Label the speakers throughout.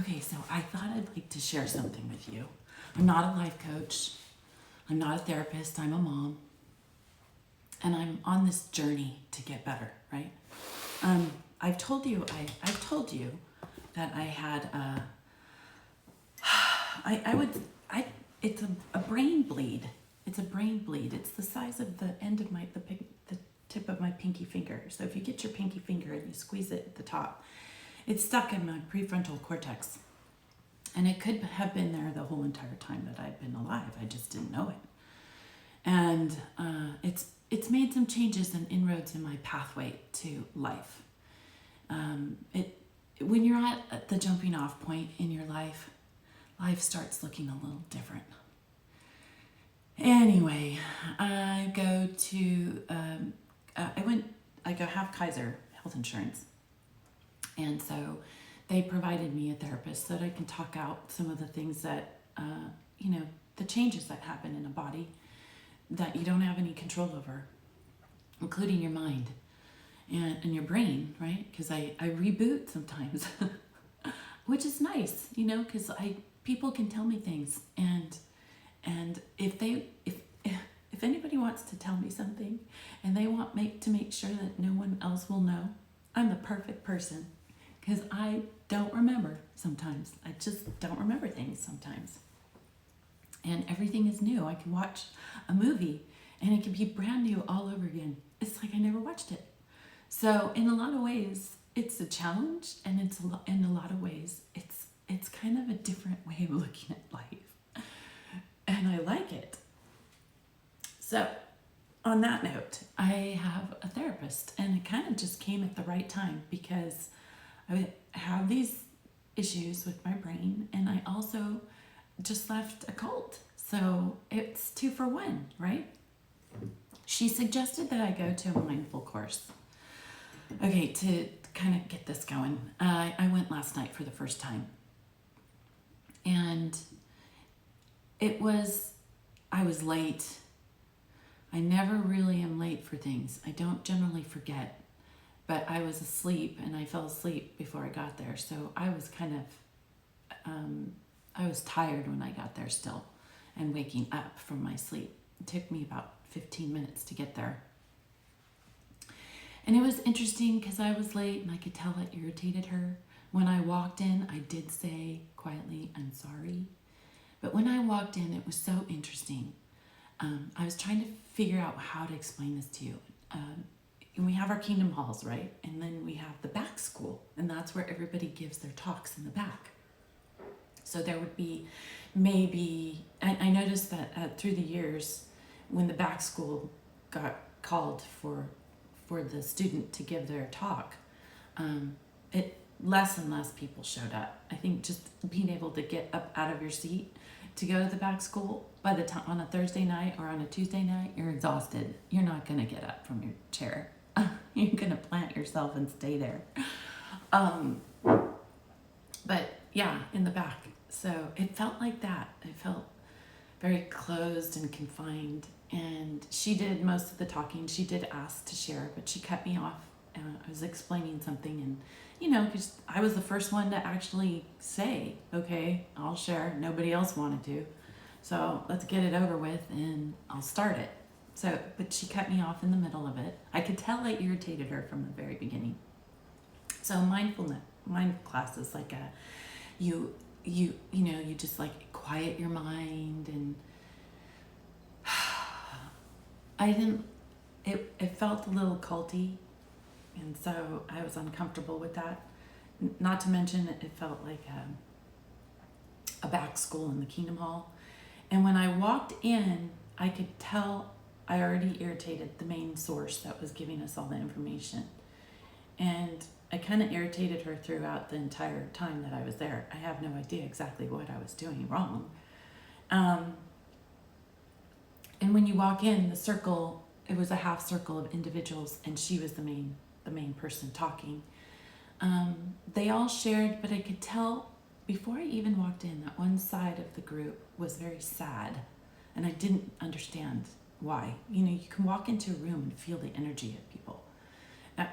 Speaker 1: Okay, so I thought I'd like to share something with you. I'm not a life coach. I'm not a therapist. I'm a mom. And I'm on this journey to get better, right? I've told you that I had it's a brain bleed. It's a brain bleed. It's the size of the end of the tip of my pinky finger. So if you get your pinky finger and you squeeze it at the top, it's stuck in my prefrontal cortex. And it could have been there the whole entire time that I've been alive. I just didn't know it. And it's made some changes and inroads in my pathway to life. When you're at the jumping off point in your life starts looking a little different. Anyway, I have Kaiser health insurance. And so they provided me a therapist so that I can talk out some of the things that, the changes that happen in a body that you don't have any control over, including your mind and your brain, right? Because I reboot sometimes, which is nice, because people can tell me things, and if anybody wants to tell me something and they want to make sure that no one else will know, I'm the perfect person, because I don't remember sometimes. I just don't remember things sometimes. And everything is new. I can watch a movie and it can be brand new all over again. It's like I never watched it. So in a lot of ways, it's a challenge, and in a lot of ways, it's kind of a different way of looking at life. And I like it. So on that note, I have a therapist, and it kind of just came at the right time because I have these issues with my brain, and I also just left a cult. So it's 2 for 1, right? She suggested that I go to a mindful course. Okay, to kind of get this going, I went last night for the first time. And I was late. I never really am late for things. I don't generally forget. But I was asleep, and I fell asleep before I got there. So I was I was tired when I got there still, and waking up from my sleep. It took me about 15 minutes to get there. And it was interesting because I was late, and I could tell it irritated her. When I walked in, I did say quietly, "I'm sorry." But when I walked in, it was so interesting. I was trying to figure out how to explain this to you. And we have our kingdom halls, right? And then we have the back school, and that's where everybody gives their talks in the back. So there would be maybe, I noticed that through the years, when the back school got called for the student to give their talk, less and less people showed up. I think just being able to get up out of your seat to go to the back school, by the time on a Thursday night or on a Tuesday night, you're exhausted. You're not going to get up from your chair. You're going to plant yourself and stay there. But yeah, in the back. So it felt like that. It felt very closed and confined. And she did most of the talking. She did ask to share, but she cut me off. I was explaining something, and because I was the first one to actually say, okay, I'll share. Nobody else wanted to. So let's get it over with, and I'll start it. So, but she cut me off in the middle of it. I could tell I irritated her from the very beginning. So mind class is like you just like quiet your mind, and it felt a little culty, and so I was uncomfortable with that. Not to mention it felt like a back school in the Kingdom Hall. And when I walked in, I could tell I already irritated the main source that was giving us all the information. And I kind of irritated her throughout the entire time that I was there. I have no idea exactly what I was doing wrong. And when you walk in, the circle, it was a half circle of individuals, and she was the main person talking. They all shared, but I could tell before I even walked in that one side of the group was very sad, and I didn't understand why. You can walk into a room and feel the energy of people.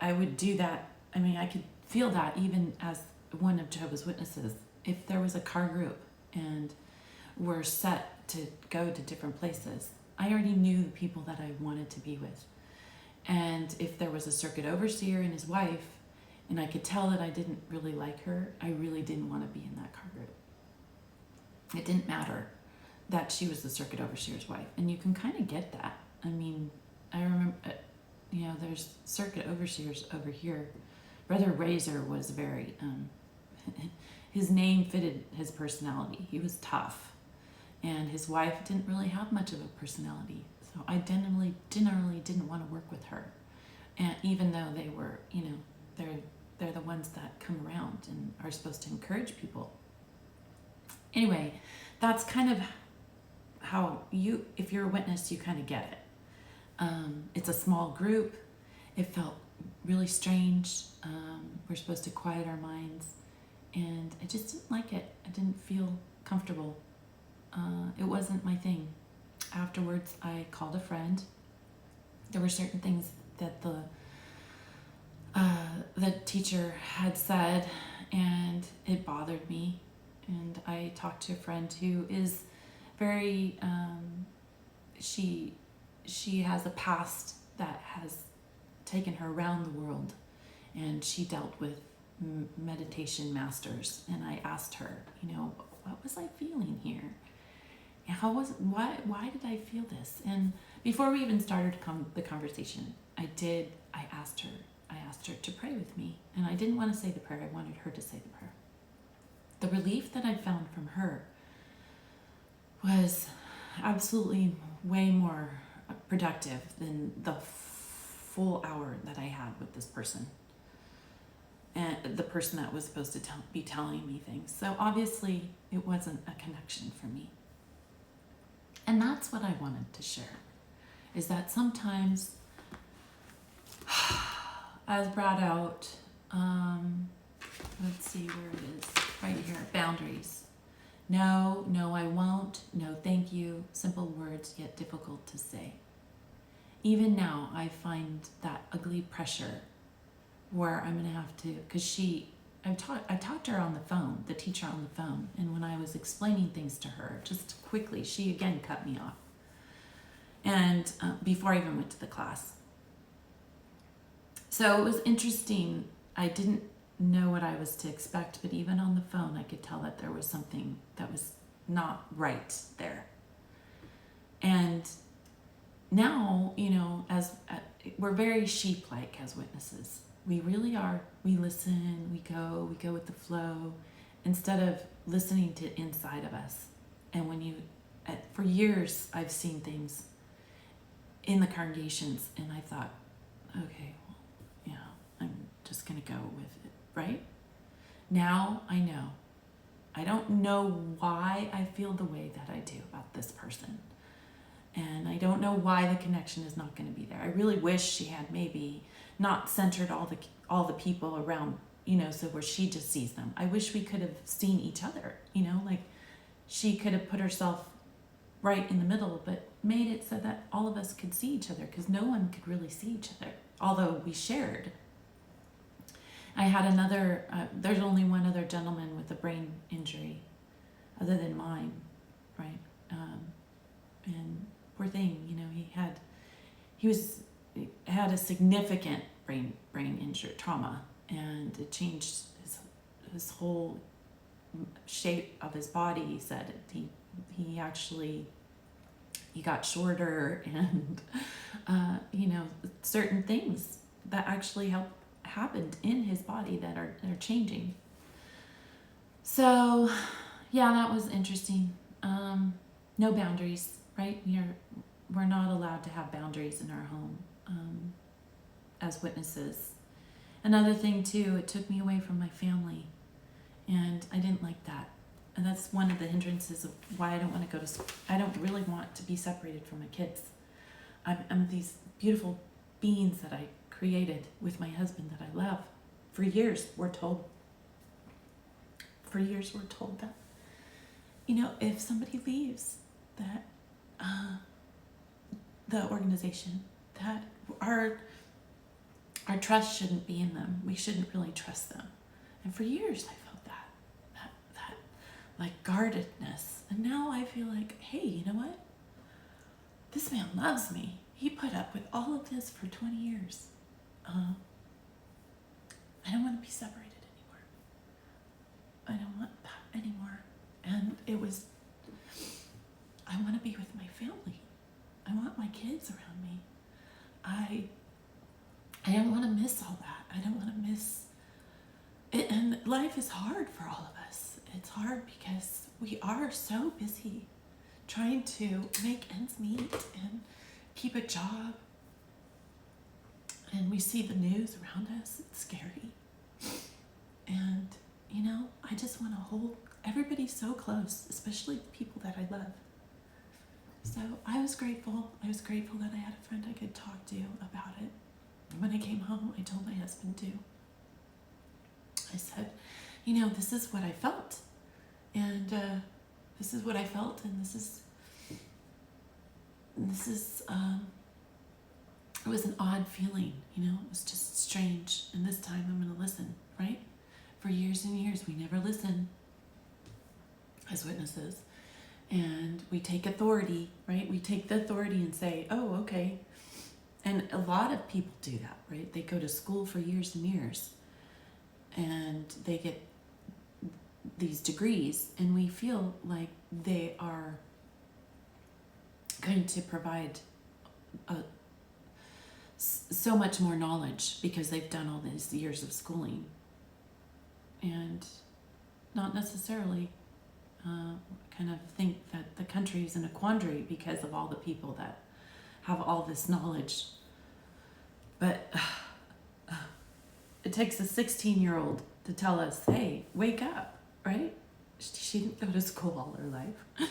Speaker 1: I would do that. I mean, I could feel that even as one of Jehovah's Witnesses. if there was a car group and we're set to go to different places, I already knew the people that I wanted to be with. And if there was a circuit overseer and his wife, and I could tell that I didn't really like her, I really didn't want to be in that car group. It didn't matter that she was the circuit overseer's wife. And you can kind of get that. I mean, I remember, there's circuit overseers over here. Brother Razor was very, his name fitted his personality. He was tough. And his wife didn't really have much of a personality. So I generally didn't want to work with her. And even though they were, they're the ones that come around and are supposed to encourage people. Anyway, that's kind of how if you're a witness, you kind of get it. It's a small group. It felt really strange. We're supposed to quiet our minds, and I just didn't like it. I didn't feel comfortable. It wasn't my thing. Afterwards, I called a friend. There were certain things that the teacher had said, and it bothered me. And I talked to a friend who is very, she has a past that has taken her around the world, and she dealt with meditation masters. And I asked her, what was I feeling here? Why did I feel this? And before we even started the conversation, I asked her to pray with me. And I didn't want to say the prayer. I wanted her to say the prayer. The relief that I found from her was absolutely way more productive than the full hour that I had with this person. And the person that was supposed to be telling me things. So obviously it wasn't a connection for me. And that's what I wanted to share, is that sometimes, as brought out, let's see where it is, right here, boundaries. No, I won't, no, thank you, simple words, yet difficult to say. Even now, I find that ugly pressure where I'm gonna have to, because I talked to her on the phone, the teacher on the phone, and when I was explaining things to her, just quickly, she again cut me off. And before I even went to the class. So it was interesting. I didn't know what I was to expect, but even on the phone, I could tell that there was something that was not right there. And now, as we're very sheep-like as witnesses. We really are. We listen, we go with the flow, instead of listening to inside of us. And for years, I've seen things in the congregations, and I thought, okay, well, I'm just going to go with it, right? Now I know. I don't know why I feel the way that I do about this person. And I don't know why the connection is not going to be there. I really wish she had maybe not centered all the people around, so where she just sees them. I wish we could have seen each other, like she could have put herself right in the middle, but made it so that all of us could see each other, because no one could really see each other, although we shared. I had there's only one other gentleman with a brain injury other than mine, right? And poor thing, he had a significant brain injury trauma, and it changed his whole shape of his body. He said he got shorter, and certain things that actually happened in his body that are changing. So yeah, that was interesting. No boundaries, right? We're not allowed to have boundaries in our home as witnesses. Another thing too, it took me away from my family, and I didn't like that. And that's one of the hindrances of why I don't want to go to school. I don't really want to be separated from my kids. I'm these beautiful beings that I created with my husband that I love. For years, we're told that, if somebody leaves that the organization, that our trust shouldn't be in them. We shouldn't really trust them. And for years, I felt that like guardedness. And now I feel like, hey, you know what? This man loves me. He put up with all of this for 20 years. I don't want to be separated anymore. I don't want that anymore. And I want to be with my family. I want my kids around me. I don't want to miss all that. I don't want to miss it. And life is hard for all of us. It's hard because we are so busy trying to make ends meet and keep a job. And we see the news around us. It's scary. And, I just want to hold everybody so close, especially the people that I love. So I was grateful. I was grateful that I had a friend I could talk to about it. When I came home, I told my husband too. I said, this is what I felt. And this is what I felt. And this is, it was an odd feeling, it was just strange. And this time I'm going to listen, right? For years and years, we never listen as witnesses. And we take authority, right? We take the authority and say, oh, okay. And a lot of people do that, right? They go to school for years and years and they get these degrees, and we feel like they are going to provide so much more knowledge because they've done all these years of schooling. And not necessarily. Kind of think that the country is in a quandary because of all the people that have all this knowledge. But it takes a 16-year-old to tell us, hey, wake up, right? She didn't go to school all her life.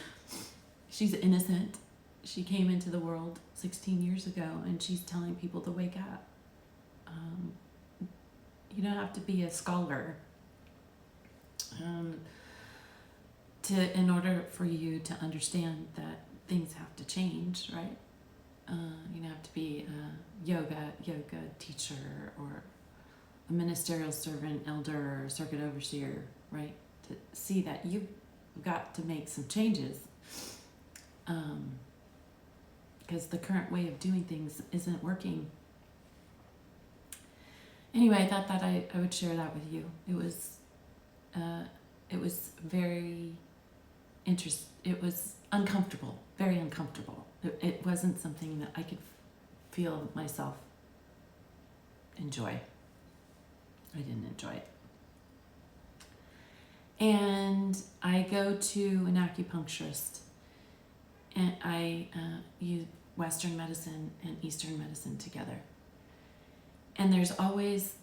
Speaker 1: She's innocent. She came into the world 16 years ago, and she's telling people to wake up. You don't have to be a scholar in order for you to understand that things have to change, right? You don't have to be a yoga teacher or a ministerial servant, elder, or circuit overseer, right? To see that you've got to make some changes. Because the current way of doing things isn't working. Anyway, I thought that I would share that with you. It was very it was uncomfortable, very uncomfortable. It wasn't something that I could feel myself enjoy. I didn't enjoy it. And I go to an acupuncturist, and I use Western medicine and Eastern medicine together. And there's always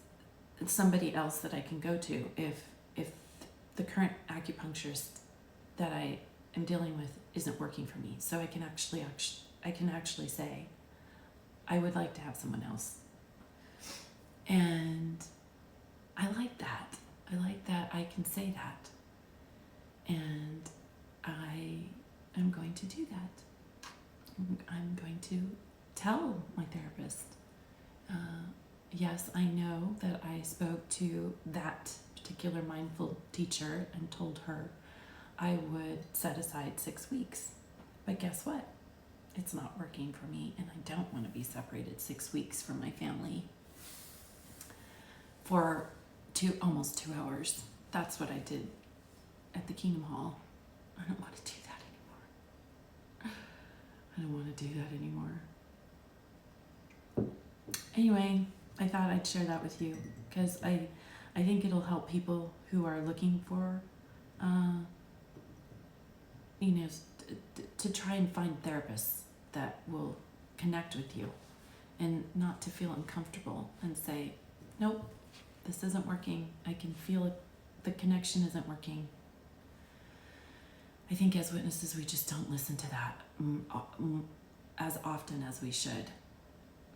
Speaker 1: somebody else that I can go to if the current acupuncturist that I am dealing with isn't working for me. So I can actually say, I would like to have someone else. And I like that. I like that I can say that. And I am going to do that. I'm going to tell my therapist, yes, I know that I spoke to that particular mindful teacher and told her I would set aside 6 weeks. But guess what? It's not working for me, and I don't want to be separated 6 weeks from my family for almost 2 hours. That's what I did at the Kingdom Hall. I don't want to do that anymore. I don't want to do that anymore. Anyway, I thought I'd share that with you because I think it'll help people who are looking for, to try and find therapists that will connect with you and not to feel uncomfortable and say, nope, this isn't working. I can feel it. The connection isn't working. I think as witnesses, we just don't listen to that as often as we should.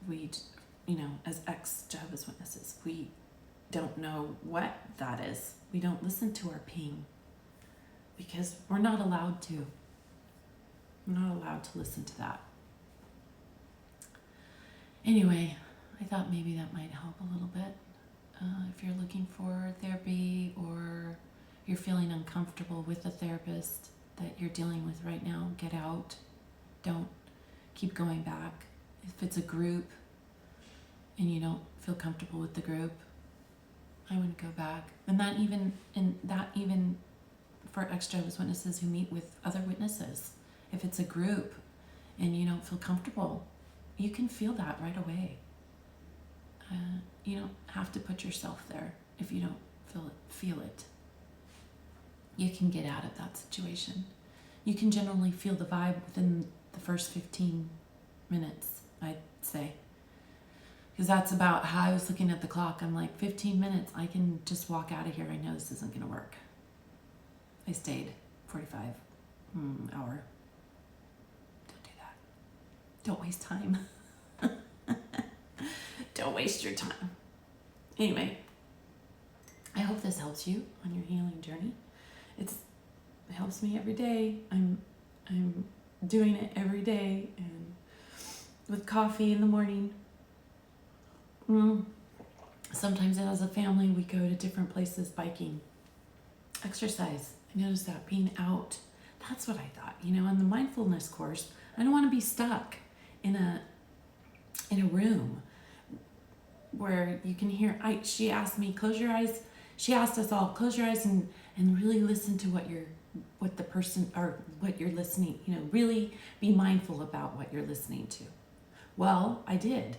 Speaker 1: We, as ex-Jehovah's Witnesses, we don't know what that is. We don't listen to our ping because we're not allowed to. We're not allowed to listen to that. Anyway, I thought maybe that might help a little bit. If you're looking for therapy or you're feeling uncomfortable with the therapist that you're dealing with right now, get out. Don't keep going back. If it's a group and you don't feel comfortable with the group, I wouldn't go back. And that even for ExJW's witnesses who meet with other witnesses. If it's a group and you don't feel comfortable, you can feel that right away. You don't have to put yourself there if you don't feel it. You can get out of that situation. You can generally feel the vibe within the first 15 minutes, I'd say. Because that's about how I was looking at the clock. I'm like, 15 minutes, I can just walk out of here. I know this isn't going to work. I stayed 45 hour. Don't do that. Don't waste time. Don't waste your time. Anyway, I hope this helps you on your healing journey. It helps me every day. I'm doing it every day, and with coffee in the morning. Sometimes as a family we go to different places biking, exercise. I noticed that being out, that's what I thought. In the mindfulness course, I don't want to be stuck in a room where you can hear. She asked me, close your eyes. She asked us all, close your eyes and really listen to what the person or what you're listening. Really be mindful about what you're listening to. Well, I did.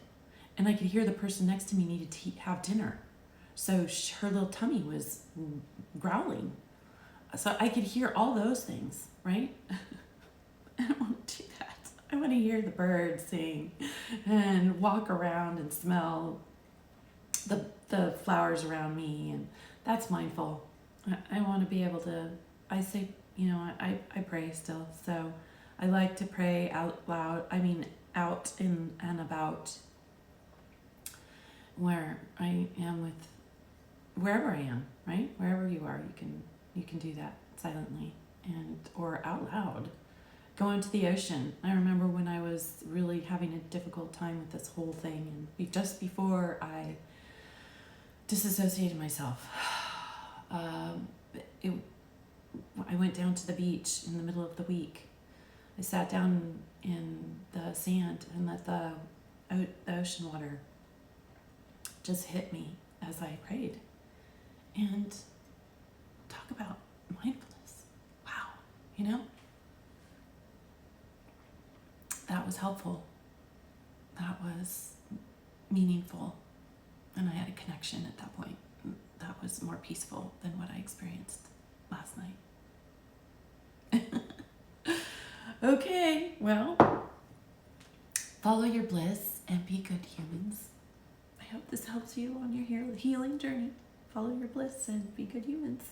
Speaker 1: And I could hear the person next to me needed to have dinner. So her little tummy was growling. So I could hear all those things, right? I don't want to do that. I want to hear the birds sing and walk around and smell the flowers around me. And that's mindful. I want to be able to, I say, I pray still. So I like to pray out loud. Out and about where I am with wherever I am, right? Wherever you are, you can do that silently or out loud. Go into the ocean. I remember when I was really having a difficult time with this whole thing, and just before I disassociated myself, I went down to the beach in the middle of the week. I sat down in the sand and let the ocean water just hit me as I prayed. And talk about mindfulness. Wow, that was helpful. That was meaningful. And I had a connection at that point. That was more peaceful than what I experienced last night. Okay, well, follow your bliss and be good humans. I hope this helps you on your healing journey. Follow your bliss and be good humans.